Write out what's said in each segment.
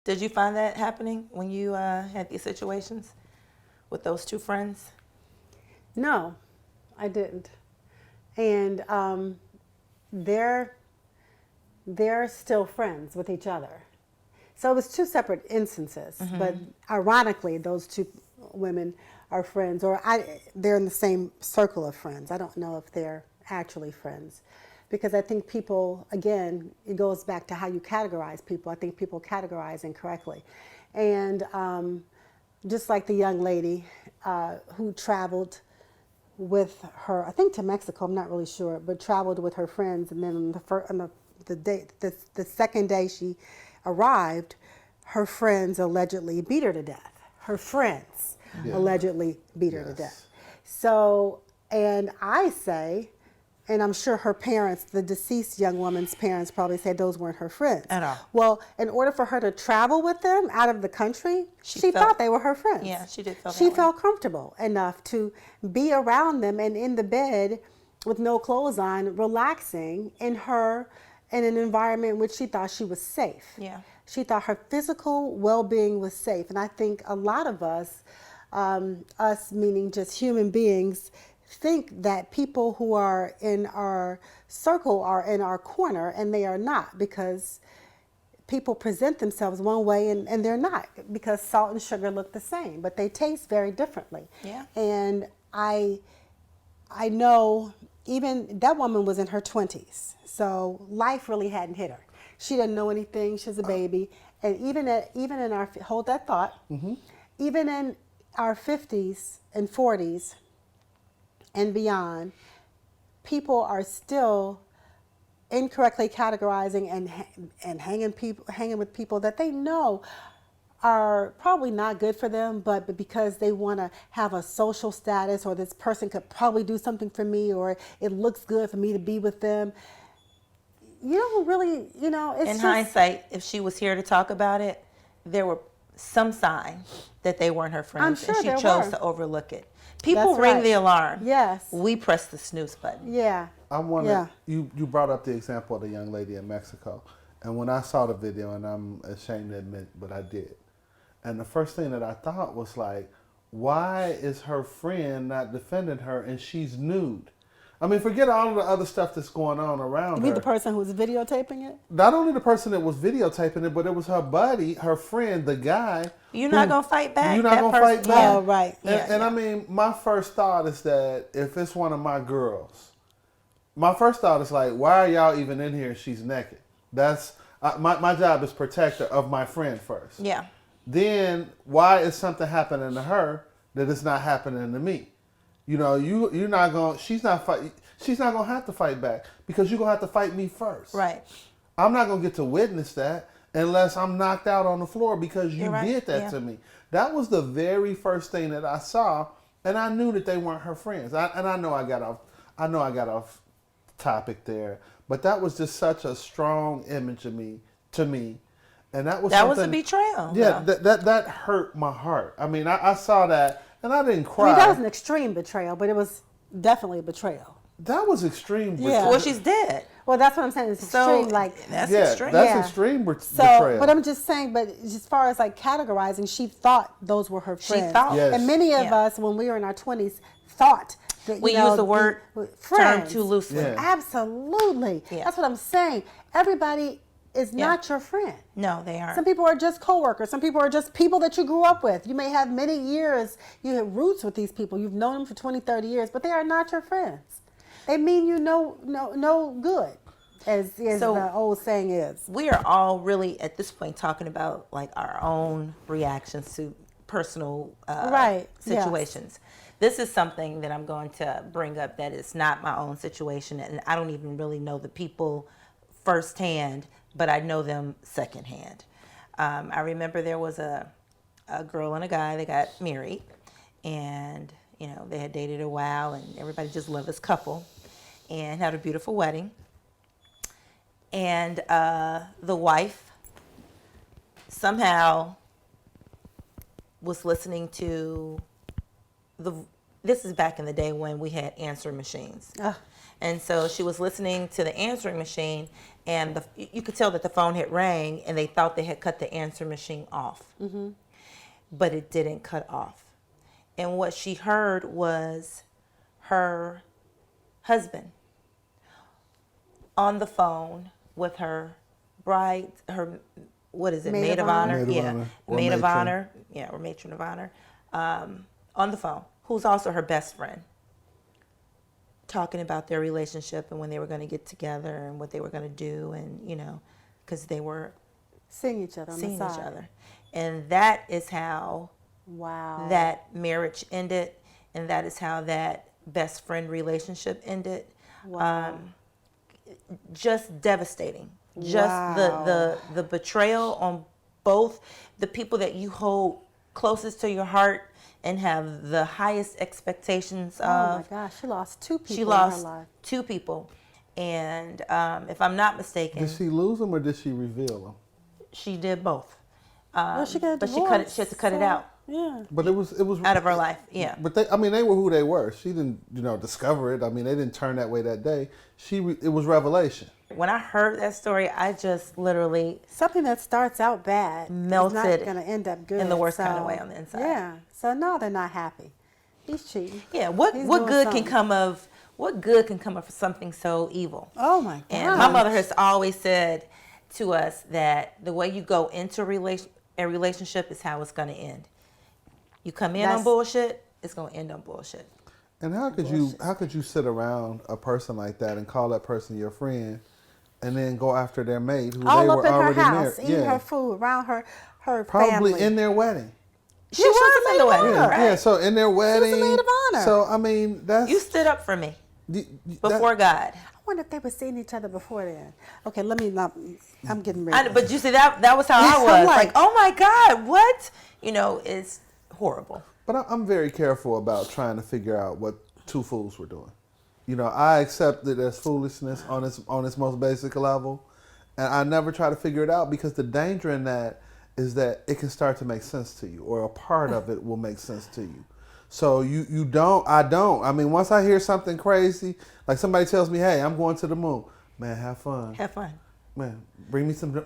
Did you find that happening when you had these situations with those two friends? No, I didn't. And they're still friends with each other. So it was two separate instances, but ironically, those two women are friends, or they're in the same circle of friends. I don't know if they're actually friends, because I think people, again, it goes back to how you categorize people. I think people categorize incorrectly. And just like the young lady who traveled with her, I think to Mexico, I'm not really sure, but traveled with her friends, and then on the second day she arrived, her friends allegedly beat her to death. Her friends allegedly beat her to death. So, and I say, and I'm sure her parents, the deceased young woman's parents, probably said those weren't her friends. At all. Well, in order for her to travel with them out of the country, she thought they were her friends. Yeah, she did feel that She way. felt comfortable enough to be around them and in the bed with no clothes on, relaxing in an environment in which she thought she was safe. Yeah. She thought her physical well-being was safe. And I think a lot of us, us meaning just human beings, think that people who are in our circle are in our corner, and they are not, because people present themselves one way and they're not, because salt and sugar look the same, but they taste very differently. Yeah. And I know even that woman was in her 20s, so life really hadn't hit her. She didn't know anything. She was a baby. And even in our, hold that thought, even in our 50s and 40s and beyond, people are still incorrectly categorizing and hanging with people that they know are probably not good for them, but because they want to have a social status, or this person could probably do something for me, or it looks good for me to be with them. You don't really, it's In just, hindsight, if she was here to talk about it, there were some signs that they weren't her friends, I'm sure and she there chose were. to overlook it. People That's ring right. the alarm. Yes. We press the snooze button. Yeah. I wanted, Yeah. you brought up the example of the young lady in Mexico. And when I saw the video, and I'm ashamed to admit, but I did. And the first thing that I thought was like, why is her friend not defending her and she's nude? I mean, forget all of the other stuff that's going on around You mean her. the person who was videotaping it? Not only the person that was videotaping it, but it was her buddy, her friend, the guy. You're not going to fight back. You're not That going to person- fight back. Oh, right. And I mean, my first thought is that if it's one of my girls, my first thought is like, why are y'all even in here? She's naked. That's my job is protector of my friend first. Yeah. Then why is something happening to her that is not happening to me? You know, you're not going. She's not going to have to fight back, because you're going to have to fight me first. Right. I'm not going to get to witness that unless I'm knocked out on the floor because you You're right. did that Yeah. to me. That was the very first thing that I saw, and I knew that they weren't her friends. I know I got off topic there, but that was just such a strong image of me to me, and that was That was something, a betrayal. Yeah, though. that hurt my heart. I mean, I saw that and I didn't I cry. mean, that was an extreme betrayal, but it was definitely a betrayal. That was extreme. Yeah. Well, she's dead. Well, that's what I'm saying. It's So extreme, like that's yeah, extreme. that's Yeah. extreme so. betrayal. But I'm just saying. But as far as like categorizing, she thought those were her She friends. thought. Yes. And many of Yeah. us, when we were in our 20s, thought that We use the word term friends. too loosely. Yeah. Absolutely. Yeah. That's what I'm saying. Everybody is not your friend. No, they aren't. Some people are just coworkers. Some people are just people that you grew up with. You may have many years, you have roots with these people. You've known them for 20, 30 years, but they are not your friends. They mean you no good, as So- the old saying is. We are all really at this point talking about like our own reactions to personal Right, yes. situations. This is something that I'm going to bring up that is not my own situation, and I don't even really know the people firsthand, but I know them secondhand. I remember there was a girl and a guy that got married, and they had dated a while, and everybody just loved this couple, and had a beautiful wedding. And the wife somehow was listening to this is back in the day when we had answering machines. And so she was listening to the answering machine, and you could tell that the phone had rang, and they thought they had cut the answering machine off. But it didn't cut off. And what she heard was her husband on the phone with her bride, what is it, maid of honor? Maid of Yeah, honor. Or maid of matron. honor. Yeah, or matron of honor. On the phone, who's also her best friend, talking about their relationship and when they were going to get together and what they were going to do, and because they were Seeing each other on seeing the each side. other, and that is how Wow. that marriage ended, and that is how that best friend relationship ended. Wow. Just devastating. Just Wow. the betrayal on both the people that you hold closest to your heart and have the highest expectations Oh my of. gosh, she lost two people She in her lost life. 2 people, and if I'm not mistaken, Did she lose them or did she reveal them? she did both. Well, she got a but divorce, she had to cut it so, out Yeah. But it was out of her life. Yeah. But they were who they were. She didn't discover it. I mean, they didn't turn that way that day. It was revelation. When I heard that story, I just literally Something that starts out bad Melted is not going to end up good. in the worst kind of way on the inside. Yeah. So no, they're not happy. He's cheating. Yeah, what He's what doing good something. can come of what good can come of something so evil? Oh my God. And my mother has always said to us that the way you go into a relationship is how it's going to end. You come in on That's- bullshit, it's going to end on bullshit. And how could you sit around a person like that and call that person your friend, and then go after their mate who all they up were in her already house, married? eating her food around her Probably family. in their wedding. She was in the wedding, Yeah, right? yeah. So in their wedding, maid of honor. So I mean, that's You stood up for me that- before God. I wonder if they were seeing each other before then. Okay, let me not. I'm getting ready. But you see, that was how I I'm was. like- Like, oh my God, what? It's horrible. But I'm very careful about trying to figure out what 2 fools were doing. I accept it as foolishness on its most basic level, and I never try to figure it out, because the danger in that is that it can start to make sense to you, or a part of it will make sense to you. So I don't. I mean, once I hear something crazy, like somebody tells me, "Hey, I'm going to the moon," man, have fun. Have fun. Man, bring me some of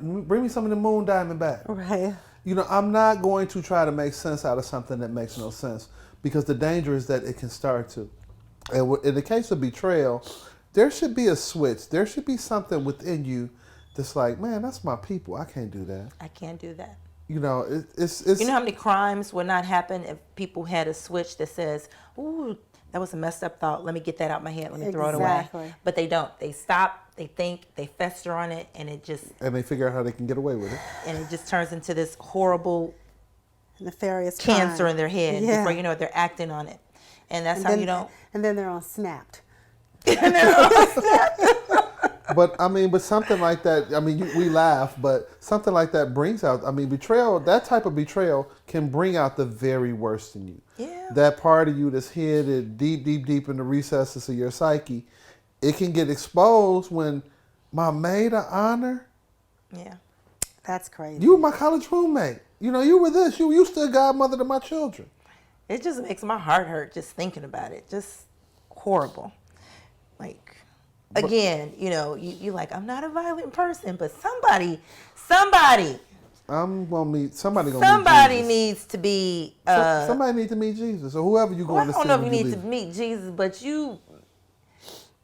the moon diamond back. Right. I'm not going to try to make sense out of something that makes no sense, because the danger is that it can start to. And in the case of betrayal, there should be a switch. There should be something within you that's like, man, that's my people. I can't do that. I can't do that. It's You know how many crimes would not happen if people had a switch that says, ooh, that was a messed up thought. Let me get that out my head. Let me throw it away. Exactly. But they don't. They stop, they think, they fester on it, and it just and they figure out how they can get away with it. turns into this horrible Nefarious cancer crime. in their head. Yeah. Before you know it, they're acting on it. And that's And how then, you don't. And then they're on Snapped. But something like that, we laugh, but something like that brings out, betrayal, that type of betrayal can bring out the very worst in you. Yeah. That part of you that's hidden deep, deep, deep in the recesses of your psyche, it can get exposed when my maid of honor, Yeah. That's crazy. you were my college roommate. You were this. You still godmother to my children. It just makes my heart hurt just thinking about it. Just horrible. Like, again, you like, I'm not a violent person, but somebody I'm gonna meet somebody. needs to be. Somebody needs to meet Jesus, or whoever you Well, going I to don't see. know if when you need leave. to meet Jesus, but you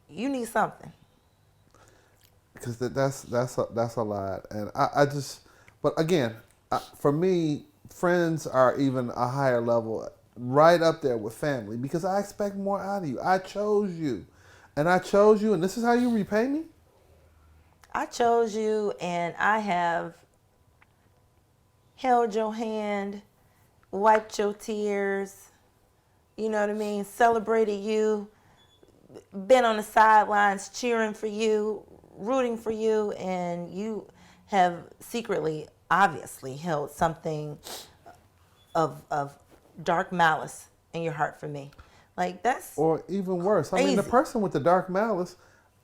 need something. Because that's a lot, and I just, but again, for me, friends are even a higher level, right up there with family, because I expect more out of you. I chose you, and this is how you repay me. I chose you, and I have held your hand, wiped your tears, you know what I mean, celebrated you, been on the sidelines cheering for you, rooting for you, and you have secretly, obviously, held something of dark malice in your heart for me. Like, that's Or even worse, the crazy. person with the dark malice,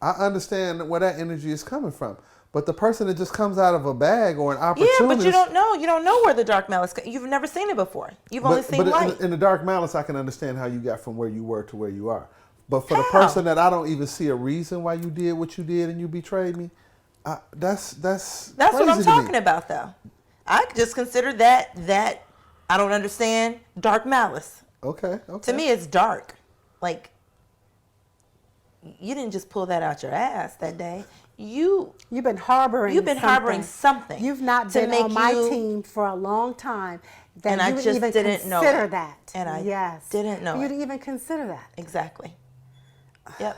I understand where that energy is coming from. But the person that just comes out of a bag or an Yeah, opportunist. but you don't know. You don't know where the dark malice. You've never seen it before. You've only seen light. In the dark malice, I can understand how you got from where you were to where you are. But for the How? person that I don't even see a reason why you did what you did and you betrayed me, that's That's what crazy I'm to talking me. about, though. I just consider that I don't understand dark malice. Okay. To me, it's dark. Like, you didn't just pull that out your ass that day. You've been harboring. something. You've not to been make on my you- team for a long time. That And you I would just even didn't know consider it. that. And I yes. didn't know You it. didn't even consider that. Exactly. Yep.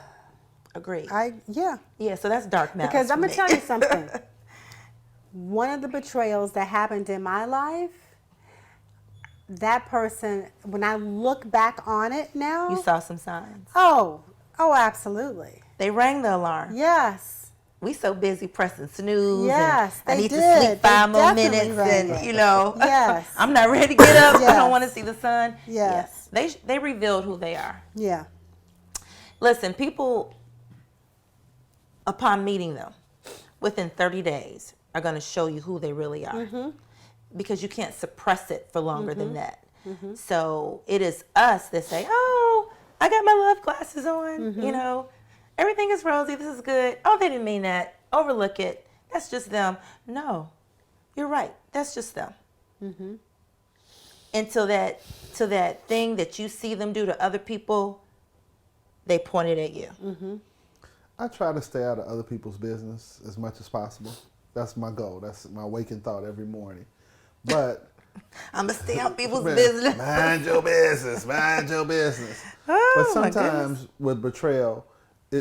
Agreed. Yeah. Yeah, so that's dark malice. Because I'm for gonna me. tell you something. One of the betrayals that happened in my life, that person, when I look back on it now, You saw some signs. oh, absolutely. They rang the alarm. Yes. We so busy pressing snooze. Yes, and I they need to did. sleep 5 They more definitely minutes, rang and it. Yes. I'm not ready to get up. I Yes. don't want to see the sun. Yes. Yeah. They revealed who they are. Yeah. Listen, people, upon meeting them, within 30 days, are going to show you who they really are. Mm-hmm. Because you can't suppress it for longer than that. So it is us that say, oh, I got my love glasses on, everything is rosy, this is good. Oh, they didn't mean that. Overlook it. That's just them. No, you're right. That's just them. Until that thing that you see them do to other people, they pointed at you. I try to stay out of other people's business as much as possible. That's my goal. That's my waking thought every morning. But I'm going to stay out people's man, business. mind your business. Mind your business. Oh, But my sometimes with betrayal,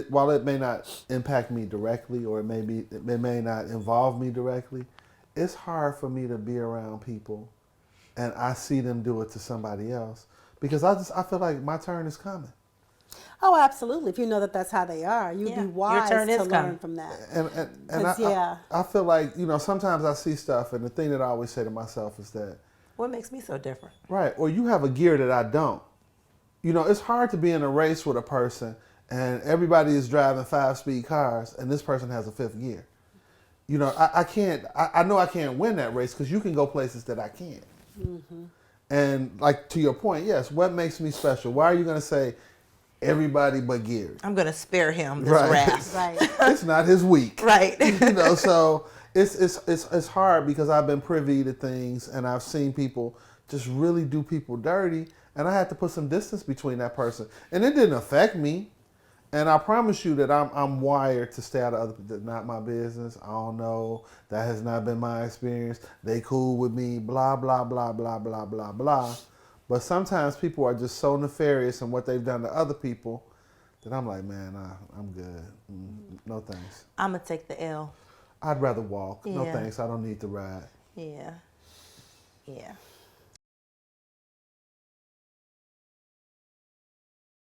while it may not impact me directly or it may not involve me directly, it's hard for me to be around people and I see them do it to somebody else because I feel like my turn is coming. Oh, absolutely. If you know that that's how they are, you'd Yeah. be wise Your turn to is learn coming. from that. And I feel like, sometimes I see stuff and the thing that I always say to myself is that, What makes me so different? right, or you have a gear that I don't. It's hard to be in a race with a person and everybody is driving 5-speed cars and this person has a 5th gear. I can't, I know I can't win that race because you can go places that I can't. And like to your point, yes, what makes me special? Why are you going to say everybody but Gary? I'm going to spare him this Right. wrath. Right. It's not his week. Right. So it's hard because I've been privy to things and I've seen people just really do people dirty and I had to put some distance between that person. And it didn't affect me. And I promise you that I'm wired to stay out of other people. Not my business. I don't know. That has not been my experience. They cool with me. Blah, blah, blah, blah, blah, blah, blah. But sometimes people are just so nefarious in what they've done to other people that I'm like, man, I'm good. No thanks. I'm going to take the L. I'd rather walk. No Yeah. thanks. I don't need to ride. Yeah. Yeah.